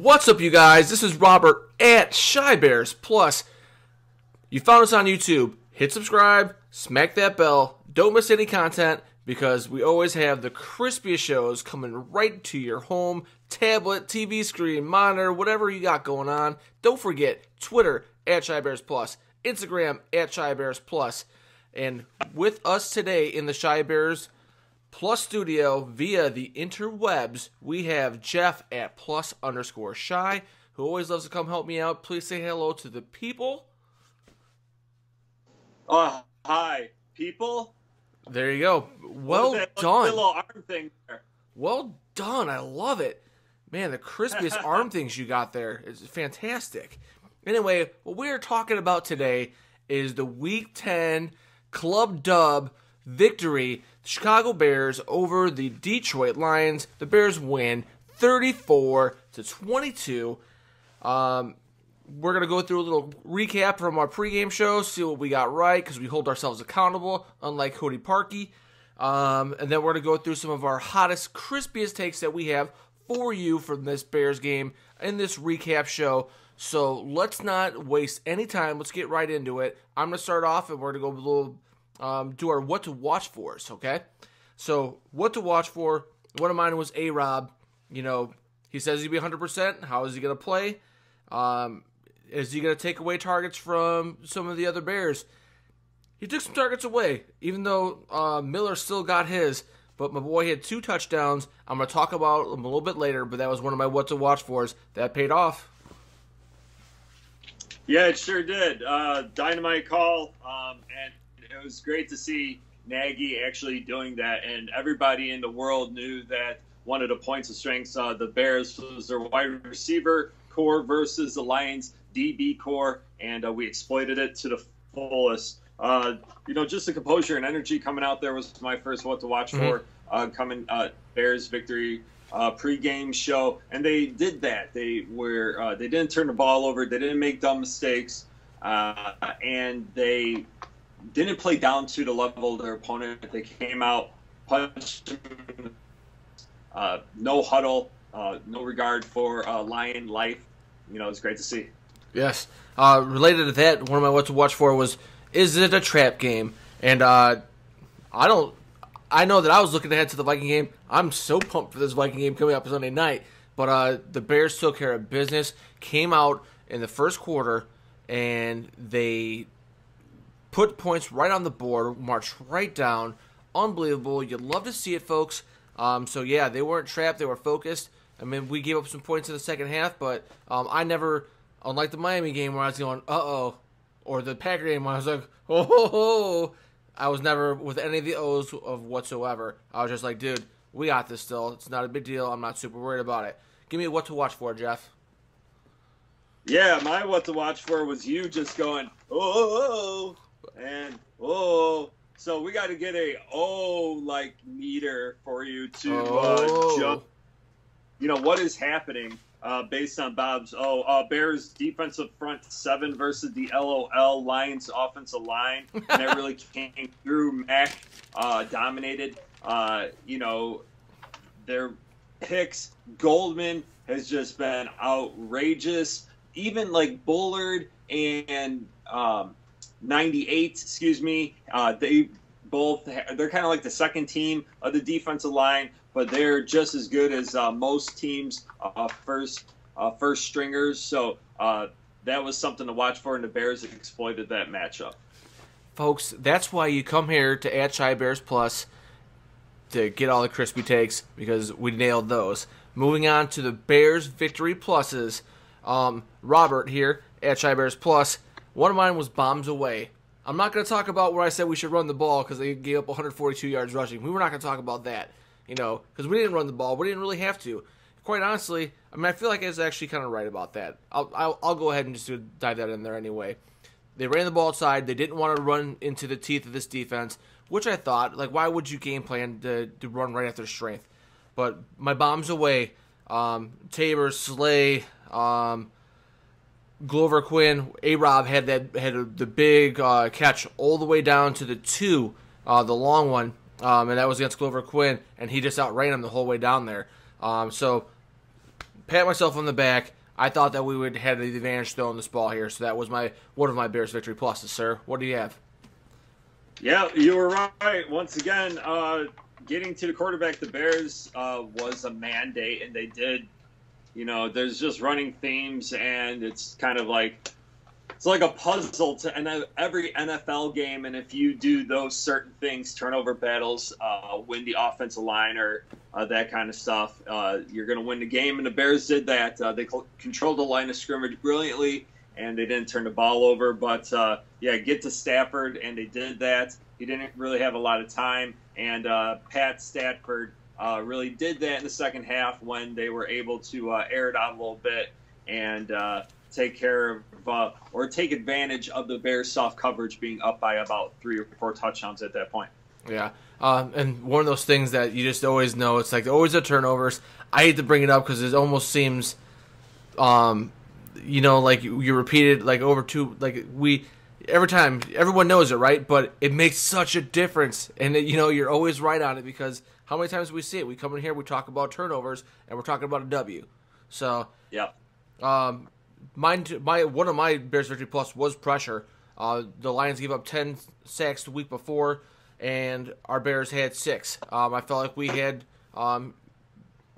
What's up, you guys? This is Robert at chibearsplus. You found us on YouTube. Hit subscribe, smack that bell, don't miss any content because we always have the crispiest shows coming right to your home, tablet, TV screen, monitor, whatever you got going on. Don't forget Twitter at chibearsplus, Instagram at chibearsplus, and with us today in the Chibears Plus studio via the interwebs, we have Jeff at +_shy, who always loves to come help me out. Please say hello to the people. Hi, people. There you go. Well done. Little arm thing there. Well done. I love it. Man, the crispiest arm things you got there is fantastic. Anyway, what we're talking about today is the Week 10 Club Dub victory. The Chicago Bears over the Detroit Lions. The Bears win 34-22. We're going to go through a little recap from our pregame show, see what we got right, because we hold ourselves accountable, unlike Cody Parkey. And then we're going to go through some of our hottest, crispiest takes that we have for you from this Bears game in this recap show. So let's not waste any time. Let's get right into it. I'm going to start off, and we're going to go a little do our what to watch fors, okay? So, what to watch for. One of mine was A-Rob. You know, he says he'll be 100%. How is he going to play? Is he going to take away targets from some of the other Bears? He took some targets away, even though Miller still got his. But my boy had 2 touchdowns. I'm going to talk about him a little bit later, but that was one of my what to watch fors. That paid off. Yeah, it sure did. Dynamite call, and it was great to see Nagy actually doing that, and everybody in the world knew that one of the points of strengths the Bears was their wide receiver core versus the Lions DB core, and we exploited it to the fullest. Just the composure and energy coming out there was my first what to watch for. Bears victory pregame show, and they did that. They didn't turn the ball over, they didn't make dumb mistakes, and they didn't play down to the level of their opponent. They came out, punched him, no huddle, no regard for Lion life. It's great to see. Yes. Related to that, one of my what to watch for was, is it a trap game? And I know that I was looking ahead to the Viking game. I'm so pumped for this Viking game coming up Sunday night. But the Bears took care of business, came out in the first quarter, and they put points right on the board, marched right down. Unbelievable. You'd love to see it, folks. So, yeah, they weren't trapped. They were focused. I mean, we gave up some points in the second half, but I never, unlike the Miami game where I was going, uh-oh, or the Packer game where I was like, oh, I was never with any of the O's of whatsoever. I was just like, dude, we got this still. It's not a big deal. I'm not super worried about it. Give me what to watch for, Jeff. Yeah, my what to watch for was you just going, oh, and oh. So we got to get a like meter for you to jump. What is happening based on Bob's Bears defensive front 7 versus the LOL Lions offensive line. And that really came through. Mac dominated. Their Hicks, Goldman has just been outrageous. Even like Bullard and 98, they're kind of like the second team of the defensive line, but they're just as good as most teams' first stringers. So that was something to watch for, and the Bears exploited that matchup. Folks, that's why you come here to @chibearsplus to get all the crispy takes, because we nailed those. Moving on to the Bears victory pluses. Robert here at chibearsplus. One of mine was bombs away. I'm not going to talk about where I said we should run the ball because they gave up 142 yards rushing. We were not going to talk about that, because we didn't run the ball. We didn't really have to. Quite honestly, I feel like I was actually kind of right about that. I'll go ahead and just dive that in there anyway. They ran the ball outside. They didn't want to run into the teeth of this defense, which I thought, why would you game plan to run right at their strength? But my bombs away, Tabor, Slay, Glover Quinn, A-Rob had the big catch all the way down to the 2, the long one, and that was against Glover Quinn, and he just outran him the whole way down there. So pat myself on the back. I thought that we would have the advantage throwing this ball here, so that was one of my Bears victory pluses, sir. What do you have? Yeah, you were right. Once again, getting to the quarterback, the Bears was a mandate, and they did. There's just running themes, and it's kind of like it's like a puzzle to every NFL game. And if you do those certain things, turnover battles, win the offensive line, or that kind of stuff, you're going to win the game. And the Bears did that. They controlled the line of scrimmage brilliantly, and they didn't turn the ball over. But, get to Stafford, and they did that. He didn't really have a lot of time. And Pat Stafford really did that in the second half when they were able to air it out a little bit and take advantage of the Bears' soft coverage being up by about 3 or 4 touchdowns at that point. Yeah, and one of those things that you just always know, it's like always the turnovers. I hate to bring it up because it almost seems, like you repeat it like over two, like every time, everyone knows it, right? But it makes such a difference, and you're always right on it because how many times do we see it? We come in here, we talk about turnovers, and we're talking about a W. So yeah. One of my Bears victory plus was pressure. The Lions gave up 10 sacks the week before, and our Bears had 6. I felt like we had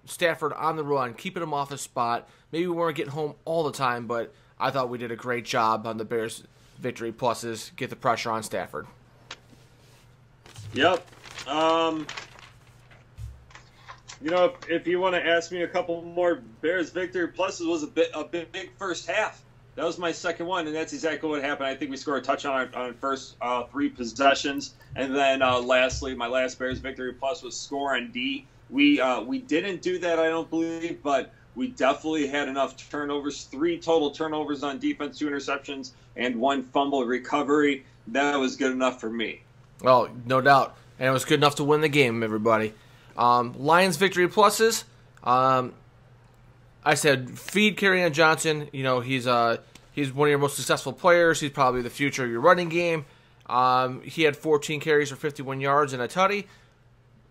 Stafford on the run, keeping him off his spot. Maybe we weren't getting home all the time, but I thought we did a great job on the Bears victory pluses, get the pressure on Stafford. Yep. If you want to ask me a couple more Bears victory pluses, was a big first half. That was my second one, and that's exactly what happened. I think we scored a touchdown on first 3 possessions, and then lastly, my last Bears victory plus was score on D. We didn't do that, I don't believe, but we definitely had enough turnovers. 3 total turnovers on defense, 2 interceptions, and 1 fumble recovery. That was good enough for me. Well, no doubt, and it was good enough to win the game, everybody. Lions victory pluses. I said feed Kerryon Johnson. He's one of your most successful players. He's probably the future of your running game. He had 14 carries for 51 yards and a tutty.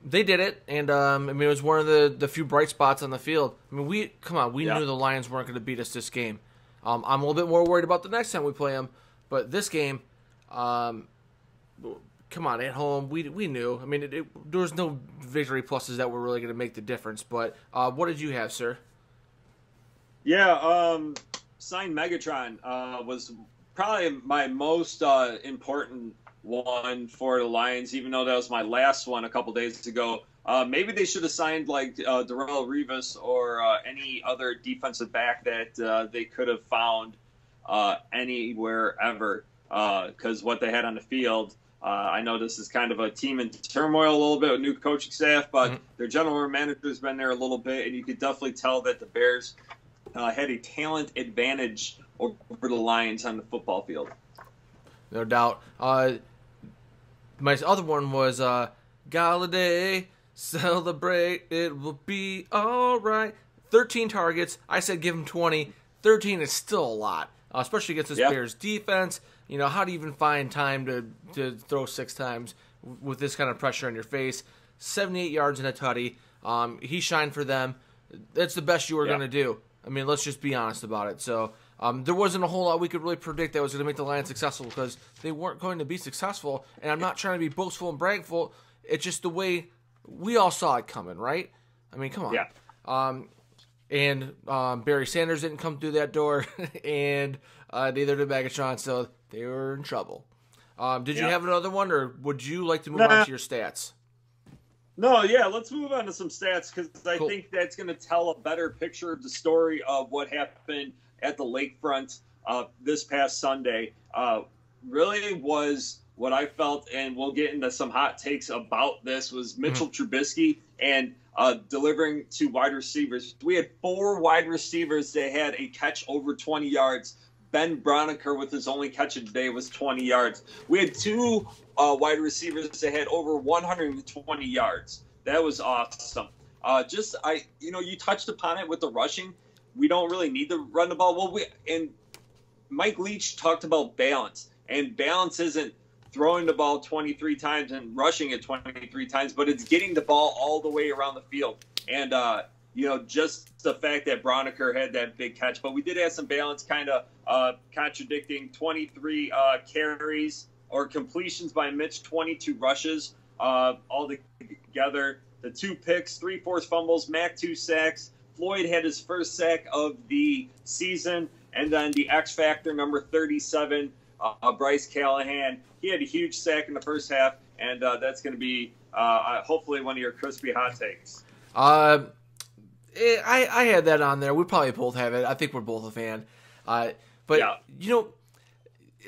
They did it, and it was one of the few bright spots on the field. We knew the Lions weren't going to beat us this game. I'm a little bit more worried about the next time we play them, but this game, at home, we knew. There was no victory pluses that were really going to make the difference. But what did you have, sir? Yeah, signed Megatron was probably my most important one for the Lions, even though that was my last one a couple days ago. Maybe they should have signed like Darrelle Revis or any other defensive back that they could have found anywhere ever, because what they had on the field. I know this is kind of a team in turmoil a little bit with new coaching staff, but their general manager's been there a little bit, and you could definitely tell that the Bears had a talent advantage over the Lions on the football field. No doubt. My other one was Galladay, celebrate, it will be all right. 13 targets. I said give him 20. 13 is still a lot, especially against this Bears defense. How do you even find time to throw 6 times with this kind of pressure on your face? 78 yards and a tutty. He shined for them. That's the best you were going to do. Let's just be honest about it. So there wasn't a whole lot we could really predict that was going to make the Lions successful because they weren't going to be successful. And I'm not trying to be boastful and bragful. It's just the way we all saw it coming, right? Come on. Yeah. And Barry Sanders didn't come through that door, and neither did Megatron, so they were in trouble. Did you have another one, or would you like to move on to your stats? No, let's move on to some stats because I think that's going to tell a better picture of the story of what happened at the lakefront this past Sunday. Really was what I felt, and we'll get into some hot takes about this, was Mitchell Trubisky and delivering to wide receivers. We had 4 wide receivers that had a catch over 20 yards. Ben Broniker with his only catch of the day was 20 yards. We had 2 wide receivers that had over 120 yards. That was awesome. You touched upon it with the rushing. We don't really need to run the ball. And Mike Leach talked about balance, and balance isn't throwing the ball 23 times and rushing it 23 times, but it's getting the ball all the way around the field. And just the fact that Broniker had that big catch. But we did have some balance, kind of contradicting 23 carries or completions by Mitch, 22 rushes all together. The 2 picks, 3 forced fumbles, Mac 2 sacks. Floyd had his first sack of the season. And then the X Factor, number 37, Bryce Callahan. He had a huge sack in the first half, and that's going to be hopefully one of your crispy hot takes. I had that on there. We probably both have it. I think we're both a fan. But,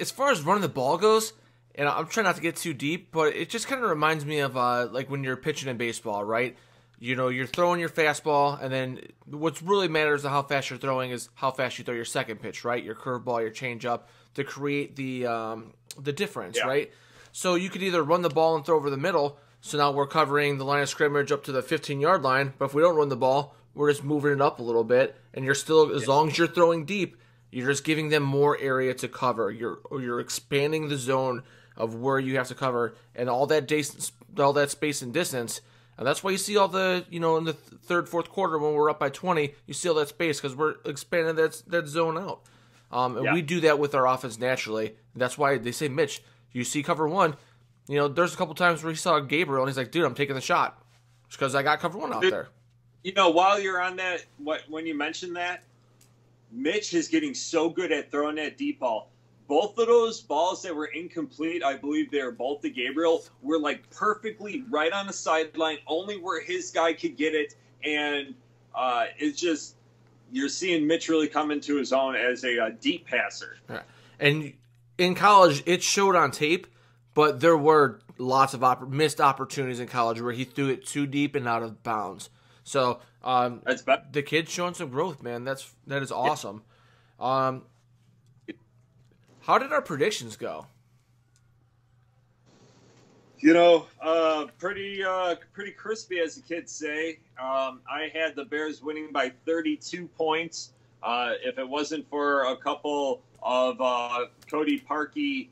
as far as running the ball goes, and I'm trying not to get too deep, but it just kind of reminds me of like when you're pitching in baseball, right? You're throwing your fastball, and then what really matters to how fast you're throwing is how fast you throw your second pitch, right? Your curveball, your changeup, to create the difference, right? So you could either run the ball and throw over the middle, so now we're covering the line of scrimmage up to the 15-yard line, but if we don't run the ball, we're just moving it up a little bit, and you're still, as long as you're throwing deep, you're just giving them more area to cover. You're expanding the zone of where you have to cover, and all that space and distance. And that's why you see all the, in the third, fourth quarter when we're up by 20, you see all that space because we're expanding that zone out. We do that with our offense naturally. That's why they say, Mitch, you see cover 1. There's a couple times where he saw Gabriel and he's like, dude, I'm taking the shot. It's because I got cover 1 out there. While you're on that, when you mentioned that, Mitch is getting so good at throwing that deep ball. Both of those balls that were incomplete, I believe they were both to Gabriel, were like perfectly right on the sideline, only where his guy could get it. And it's just, you're seeing Mitch really come into his own as a deep passer. Yeah. And in college, it showed on tape, but there were lots of missed opportunities in college where he threw it too deep and out of bounds. So the kid's showing some growth, man. That is awesome. Yeah. How did our predictions go? Pretty crispy, as the kids say. I had the Bears winning by 32 points. If it wasn't for a couple of Cody Parkey,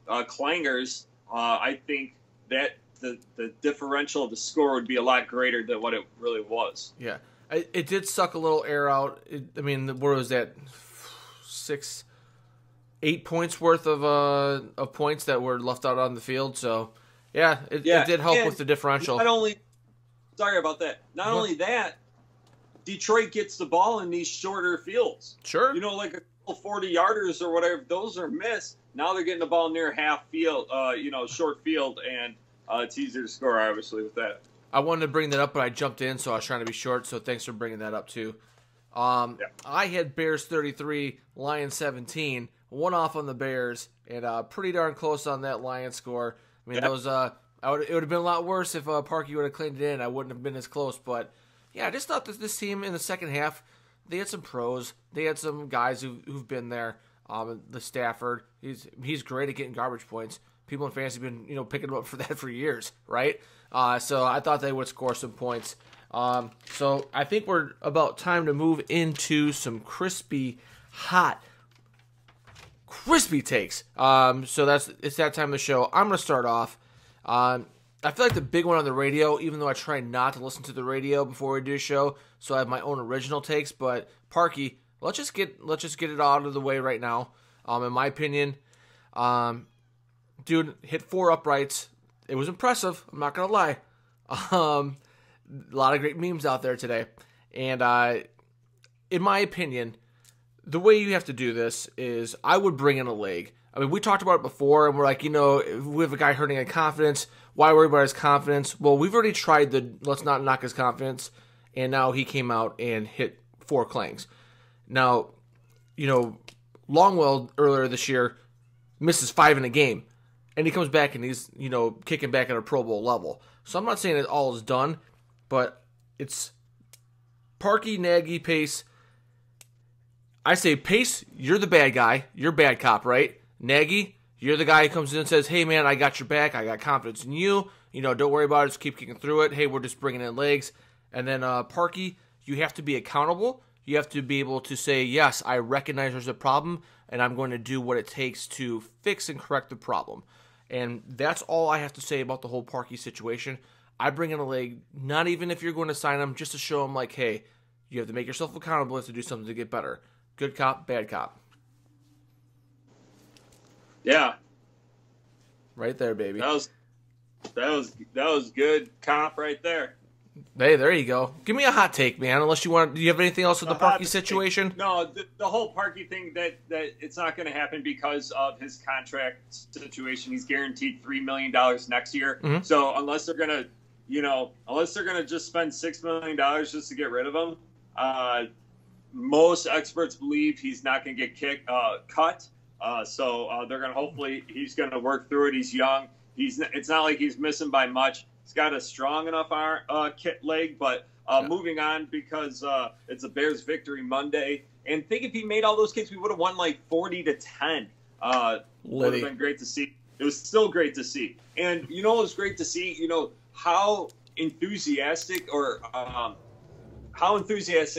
clangers, I think that the differential of the score would be a lot greater than what it really was. Yeah, it did suck a little air out. What was that? 8 points worth of points that were left out on the field. So, it did help with the differential. Sorry about that. Not only that, Detroit gets the ball in these shorter fields. Sure. Like a couple 40-yarders or whatever, those are missed. Now they're getting the ball near half field, short field, and it's easier to score, obviously, with that. I wanted to bring that up, but I jumped in, so I was trying to be short, so thanks for bringing that up, too. I had Bears 33, Lions 17, one off on the Bears, and pretty darn close on that Lions score. I mean, it would have been a lot worse if Parkey would have cleaned it in. I wouldn't have been as close, but I just thought that this team in the second half, they had some pros, they had some guys who've been there. The Stafford, he's great at getting garbage points. People in fantasy have been picking him up for that for years, right? So I thought they would score some points. So I think we're about time to move into some crispy takes. So it's that time of the show. I'm going to start off. I feel like the big one on the radio, even though I try not to listen to the radio before we do a show, so I have my own original takes. But Parkey, let's just get it out of the way right now. In my opinion, dude hit 4 uprights. It was impressive. I'm not going to lie. A lot of great memes out there today. And in my opinion, the way you have to do this is I would bring in a leg. I mean, we talked about it before, and we're like, if we have a guy hurting in confidence, why worry about his confidence? Well, we've already tried let's not knock his confidence, and now he came out and hit 4 clangs. Now, Longwell earlier this year misses 5 in a game, and he comes back and he's, kicking back at a Pro Bowl level. So I'm not saying that all is done, but it's Parkey, Nagy, Pace. I say, Pace, you're the bad guy. You're bad cop, right? Nagy, you're the guy who comes in and says, hey, man, I got your back. I got confidence in you. Don't worry about it. Just keep kicking through it. Hey, we're just bringing in legs. And then Parkey, you have to be accountable. You have to be able to say, yes, I recognize there's a problem, and I'm going to do what it takes to fix and correct the problem. And that's all I have to say about the whole Parkey situation. I bring in a leg, not even if you're going to sign him, just to show him, like, hey, you have to make yourself accountable to do something to get better. Good cop, bad cop. Yeah. Right there, baby. That was good cop right there. Hey, there you go. Give me a hot take, man. Unless you want, do you have anything else with the Parkey situation? No, the whole Parkey thing that it's not going to happen because of his contract situation. He's guaranteed $3 million next year. Mm-hmm. So unless they're gonna just spend $6 million just to get rid of him, most experts believe he's not going to get cut. So they're going to hopefully he's going to work through it. He's young. It's not like he's missing by much. He's got a strong enough leg, but moving on because it's a Bears victory Monday. And think if he made all those kicks, we would have won like 40-10. Would have been great to see. It was still great to see. And it was great to see, how enthusiastic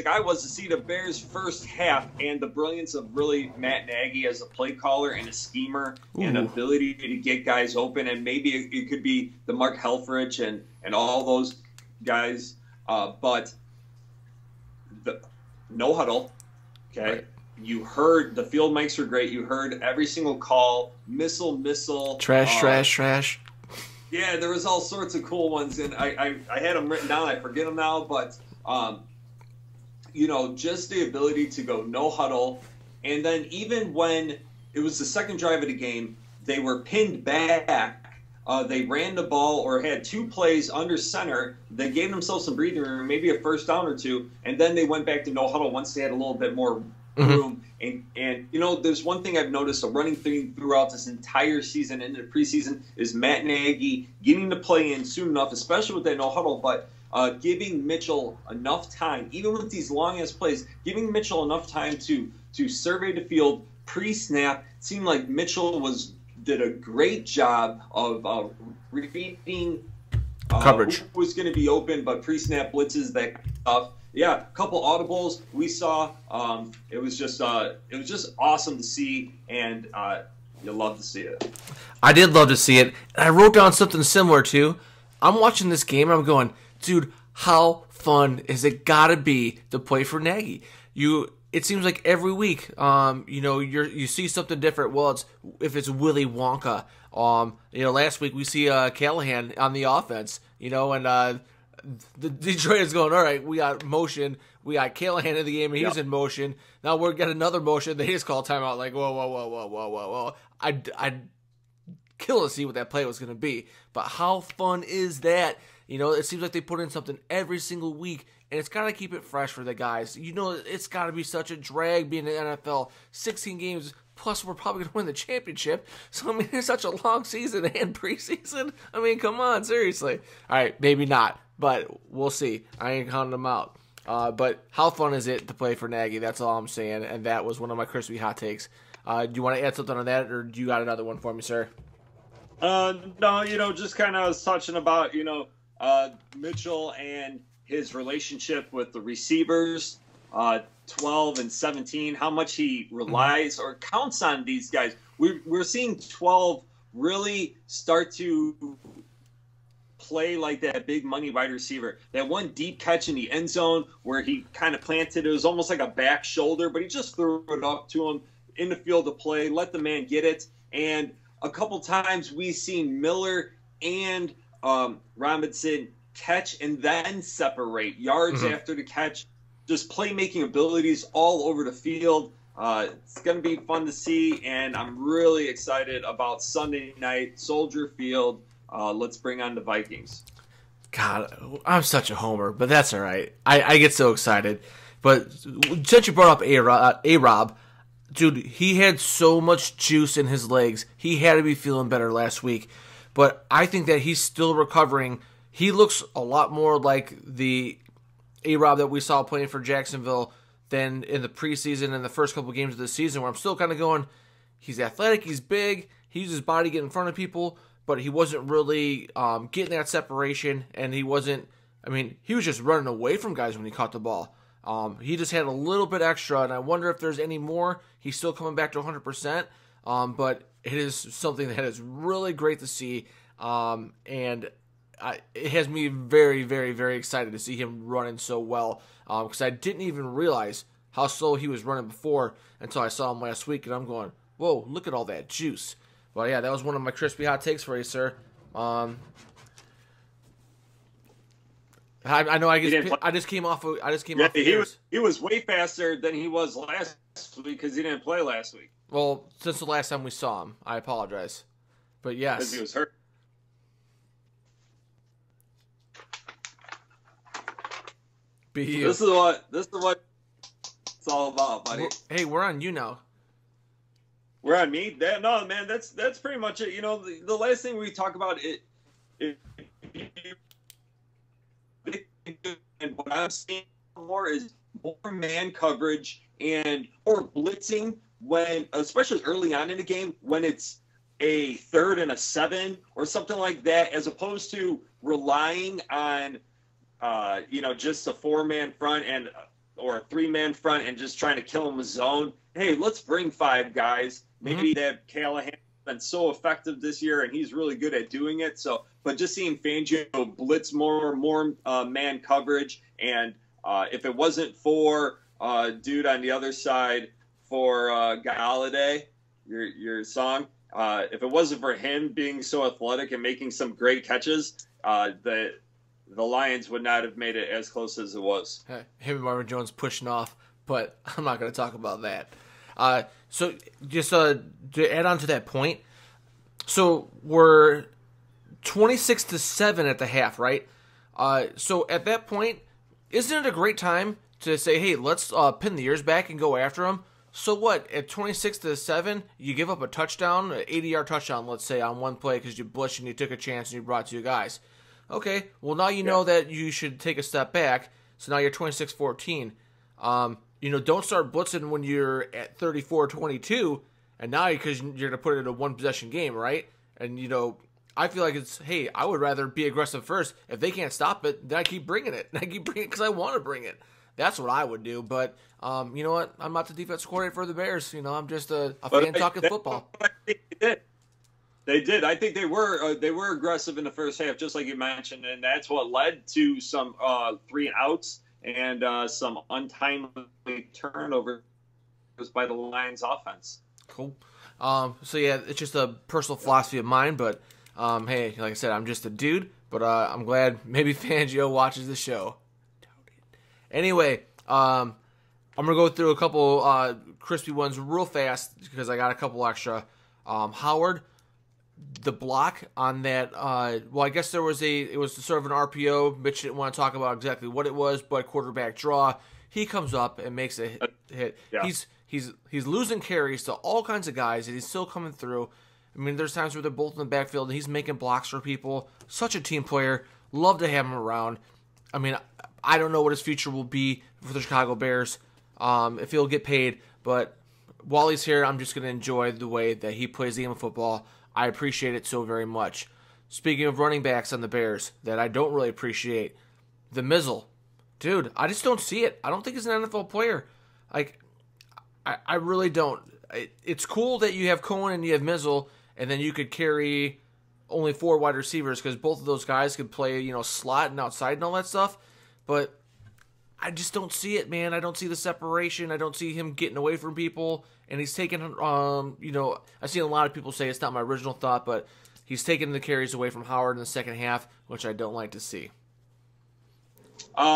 I was to see the Bears' first half and the brilliance of really Matt Nagy as a play caller and a schemer and ability to get guys open. And maybe it could be the Mark Helfrich and all those guys. But the no huddle, okay? Right. You heard the field mics were great. You heard every single call, missile. Trash. Yeah, there was all sorts of cool ones. And I had them written down. I forget them now, but just the ability to go no huddle. And then even when it was the second drive of the game, they were pinned back. They ran the ball or had two plays under center. They gave themselves some breathing room, maybe a first down or two. And then they went back to no huddle once they had a little bit more room. And there's one thing I've noticed, a running theme throughout this entire season into the preseason is Matt Nagy getting the play in soon enough, especially with that no huddle, but giving Mitchell enough time, even with these long-ass plays, giving Mitchell enough time to survey the field pre-snap. It seemed like Mitchell did a great job of reading coverage. Who was going to be open, but pre-snap blitzes, that stuff. Yeah, a couple audibles we saw. It was just awesome to see, and you'll love to see it. I did love to see it. And I wrote down something similar too. I'm watching this game and I'm going, dude, how fun is it gotta be to play for Nagy? It seems like every week, you see something different. Well, if it's Willy Wonka. Last week we see Callahan on the offense. And the Detroit is going, all right, we got motion. We got Callahan in the game, and he's in motion. Now we're getting another motion. They just call timeout. Like, whoa. I'd kill to see what that play was going to be. But how fun is that? It seems like they put in something every single week, and it's got to keep it fresh for the guys. It's got to be such a drag being in the NFL. 16 games, plus we're probably going to win the championship. So, it's such a long season and preseason. Come on, seriously. All right, maybe not, but we'll see. I ain't counting them out. But how fun is it to play for Nagy? That's all I'm saying, and that was one of my crispy hot takes. Do you want to add something on that, or do you got another one for me, sir? No, just kind of was touching about, Mitchell and his relationship with the receivers, 12 and 17, how much he relies or counts on these guys. We're seeing 12 really start to play like that big money wide receiver. That one deep catch in the end zone where he kind of planted, it was almost like a back shoulder, but he just threw it up to him in the field to play, let the man get it. And a couple times we've seen Miller and Robinson catch and then separate yards after the catch. Just playmaking abilities all over the field. It's going to be fun to see, and I'm really excited about Sunday night, Soldier Field. Let's bring on the Vikings. God, I'm such a homer, but that's all right. I get so excited. But since you brought up A-Rob, dude, he had so much juice in his legs. He had to be feeling better last week. But I think that he's still recovering. He looks a lot more like the A-Rob that we saw playing for Jacksonville than in the preseason and the first couple games of the season, where I'm still kind of going, he's athletic, he's big, he used his body to get in front of people, but he wasn't really getting that separation, and he was just running away from guys when he caught the ball. He just had a little bit extra, and I wonder if there's any more. He's still coming back to 100%, but it is something that is really great to see, and it has me very, very, very excited to see him running so well. Because I didn't even realize how slow he was running before until I saw him last week, and I'm going, whoa, look at all that juice. Well, yeah, that was one of my crispy hot takes for you, sir. I know I just came off. He was way faster than he was last week because he didn't play last week. Well, since the last time we saw him, I apologize. But yes, because he was hurt. This is what it's all about, buddy. Hey, we're on you now. We're on me? No, man, that's pretty much it. You know, the last thing we talk about and what I'm seeing more is more man coverage or blitzing when, especially early on in the game, when it's a 3rd and 7 or something like that, as opposed to relying on just a 4-man front or a 3-man front and just trying to kill them with zone. Hey, let's bring 5 guys. Maybe that Callahan's been so effective this year, and he's really good at doing it. So, but just seeing Fangio blitz more man coverage, and if it wasn't for dude on the other side for Galladay, your song, if it wasn't for him being so athletic and making some great catches, the Lions would not have made it as close as it was. Him and Marvin Jones pushing off, but I'm not going to talk about that. So just to add on to that point, so we're 26-7 at the half, right? So at that point, isn't it a great time to say, hey, let's pin the ears back and go after them? So what? At 26-7, you give up a touchdown, an 80-yard touchdown, let's say, on one play because you blitzed and you took a chance and you brought 2 guys. Okay, well, now you know that you should take a step back, so now you're 26-14. Don't start blitzing when you're at 34-22, and now because you're going to put it in a one-possession game, right? And, I feel like I would rather be aggressive first. If they can't stop it, then I keep bringing it. And I keep bringing it because I want to bring it. That's what I would do. But, you know what? I'm not the defensive coordinator for the Bears. I'm just a fan talking football. They did. I think they were aggressive in the first half, just like you mentioned, and that's what led to some 3 and outs and some untimely turnovers by the Lions offense. Cool. So yeah, it's just a personal philosophy of mine, but hey, like I said, I'm just a dude, but I'm glad maybe Fangio watches the show. Anyway, I'm gonna go through a couple crispy ones real fast because I got a couple extra. Howard, the block on that, I guess it was sort of an RPO. Mitch didn't want to talk about exactly what it was, but quarterback draw. He comes up and makes a hit. Yeah. He's losing carries to all kinds of guys, and he's still coming through. I mean, there's times where they're both in the backfield, and he's making blocks for people. Such a team player. Love to have him around. I mean, I don't know what his future will be for the Chicago Bears, if he'll get paid, but while he's here, I'm just going to enjoy the way that he plays the game of football. I appreciate it so very much. Speaking of running backs on the Bears that I don't really appreciate, the Mizzle. Dude, I just don't see it. I don't think he's an NFL player. I really don't. It's cool that you have Cohen and you have Mizzle, and then you could carry only 4 wide receivers because both of those guys could play, slot and outside and all that stuff. But I just don't see it, man. I don't see the separation. I don't see him getting away from people. And he's taking, I've seen a lot of people say it's not my original thought, but he's taking the carries away from Howard in the second half, which I don't like to see.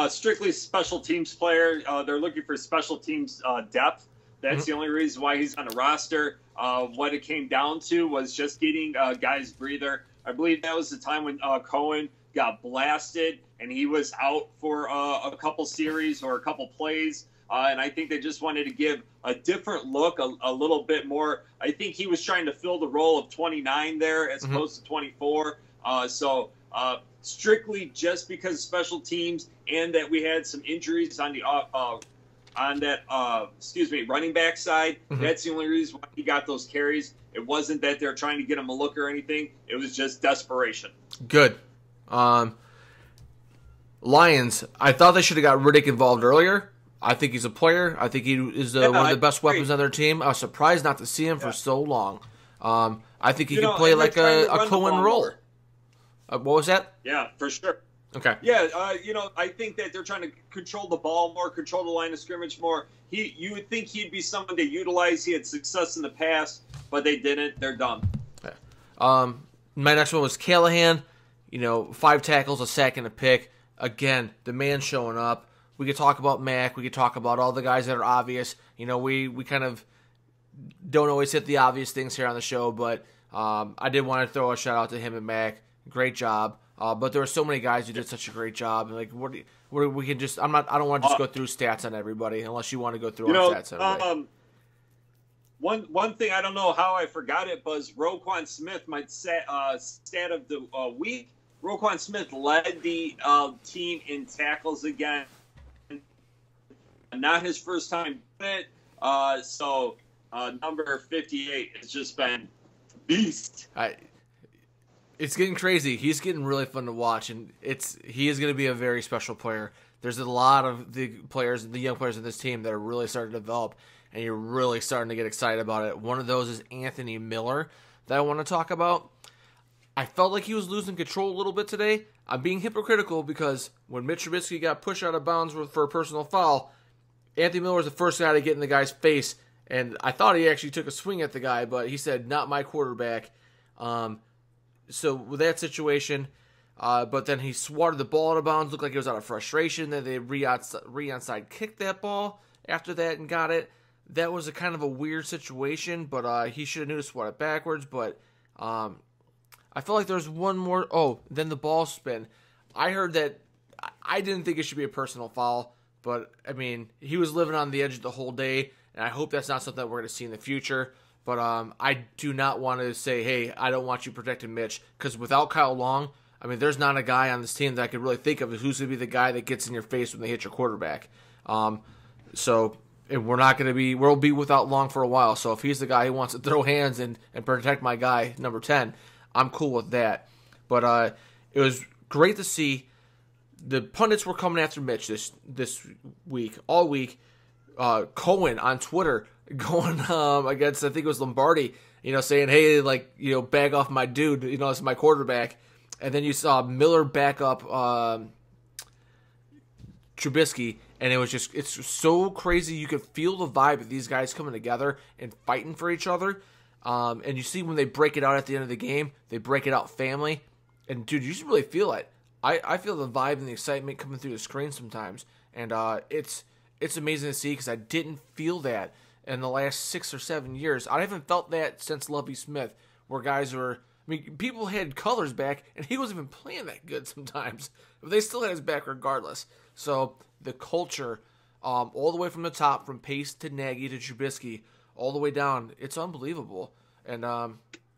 Strictly special teams player. They're looking for special teams depth. That's the only reason why he's on the roster. What it came down to was just getting guys breather. I believe that was the time when Cohen got blasted and he was out for a couple series or a couple plays. And I think they just wanted to give a different look, a little bit more. I think he was trying to fill the role of 29 there as opposed to 24. Strictly just because of special teams and that we had some injuries on the running back side. That's the only reason why he got those carries. It wasn't that they're trying to get him a look or anything. It was just desperation. Good. Lions, I thought they should have got Riddick involved earlier. I think he's a player. I think he is one of the best weapons on their team. I was surprised not to see him for so long. I think he can play like a Cohen role. What was that? Yeah, for sure. Okay. Yeah, I think that they're trying to control the ball more, control the line of scrimmage more. You would think he'd be someone to utilize. He had success in the past, but they didn't. They're done. Okay. My next one was Callahan. 5 tackles, a sack, and a pick. Again, the man showing up. We could talk about Mac. We could talk about all the guys that are obvious. We kind of don't always hit the obvious things here on the show, but I did want to throw a shout out to him and Mac. Great job. But there were so many guys who did such a great job. Like, we can just. I don't want to just go through stats on everybody unless you want to go through all stats on everybody. One thing I don't know how I forgot it was Roquan Smith. My stat of the week. Roquan Smith led the team in tackles again. Not his first time doing it. So number 58 has just been beast. It's getting crazy. He's getting really fun to watch, and he is going to be a very special player. There's a lot of the young players in this team that are really starting to develop, and you're really starting to get excited about it. One of those is Anthony Miller that I want to talk about. I felt like he was losing control a little bit today. I'm being hypocritical because when Mitch Trubisky got pushed out of bounds for a personal foul, Anthony Miller was the first guy to get in the guy's face, and I thought he actually took a swing at the guy, but he said, "Not my quarterback." So with that situation, but then he swatted the ball out of bounds, looked like he was out of frustration. Then they re-onside kicked that ball after that and got it. That was a kind of a weird situation, but he should have knew to swat it backwards. But I felt like there was one more. Oh, then the ball spin. I heard that. I didn't think it should be a personal foul, but I mean, he was living on the edge the whole day, and I hope that's not something that we're going to see in the future. But I do not want to say, hey, I don't want you protecting Mitch, because without Kyle Long, I mean, there's not a guy on this team that I could really think of who's going to be the guy that gets in your face when they hit your quarterback. So we're not going to be, we'll be without Long for a while. So if he's the guy who wants to throw hands and protect my guy, number 10, I'm cool with that. But it was great to see. The pundits were coming after Mitch this week, all week. Cohen on Twitter going against, I think it was Lombardi, saying, hey, bag off my dude, it's my quarterback. And then you saw Miller back up Trubisky, and it's so crazy. You could feel the vibe of these guys coming together and fighting for each other. And you see when they break it out at the end of the game, they break it out family. And, dude, you just really feel it. I feel the vibe and the excitement coming through the screen sometimes. And it's amazing to see because I didn't feel that in the last 6 or 7 years. I haven't felt that since Lovie Smith, where guys were, people had colors back, and he wasn't even playing that good sometimes. But they still had his back regardless. So the culture, all the way from the top, from Pace to Nagy to Trubisky, all the way down, it's unbelievable. And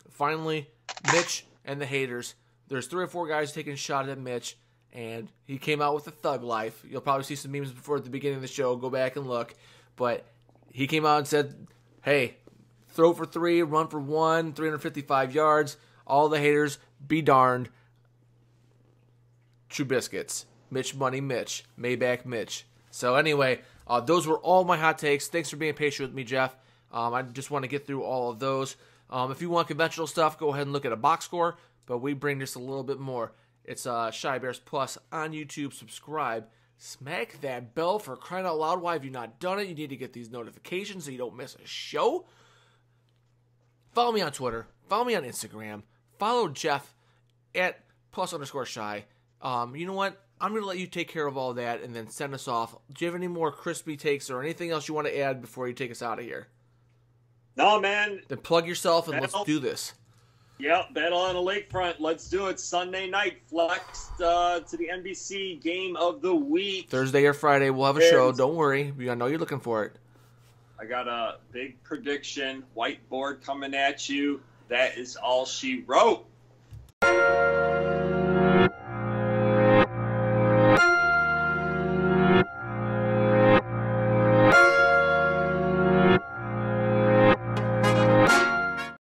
finally, Mitch and the haters. There's 3 or 4 guys taking a shot at Mitch, and he came out with a thug life. You'll probably see some memes before at the beginning of the show. Go back and look. But he came out and said, hey, throw for 3, run for 1, 355 yards. All the haters, be darned. Trubiscuits. Mitch Money Mitch. Maybach Mitch. So anyway, those were all my hot takes. Thanks for being patient with me, Jeff. I just want to get through all of those. If you want conventional stuff, go ahead and look at a box score. But we bring just a little bit more. It's Shy Bears Plus on YouTube. Subscribe. Smack that bell for crying out loud. Why have you not done it? You need to get these notifications so you don't miss a show. Follow me on Twitter. Follow me on Instagram. Follow Jeff at +_shy. You know what? I'm going to let you take care of all that and then send us off. Do you have any more crispy takes or anything else you want to add before you take us out of here? No, man. Then plug yourself and let's do this. Yep, Battle on the Lakefront. Let's do it. Sunday night, flexed to the NBC game of the week. Thursday or Friday, we'll have a show. Don't worry. I know you're looking for it. I got a big prediction. Whiteboard coming at you. That is all she wrote.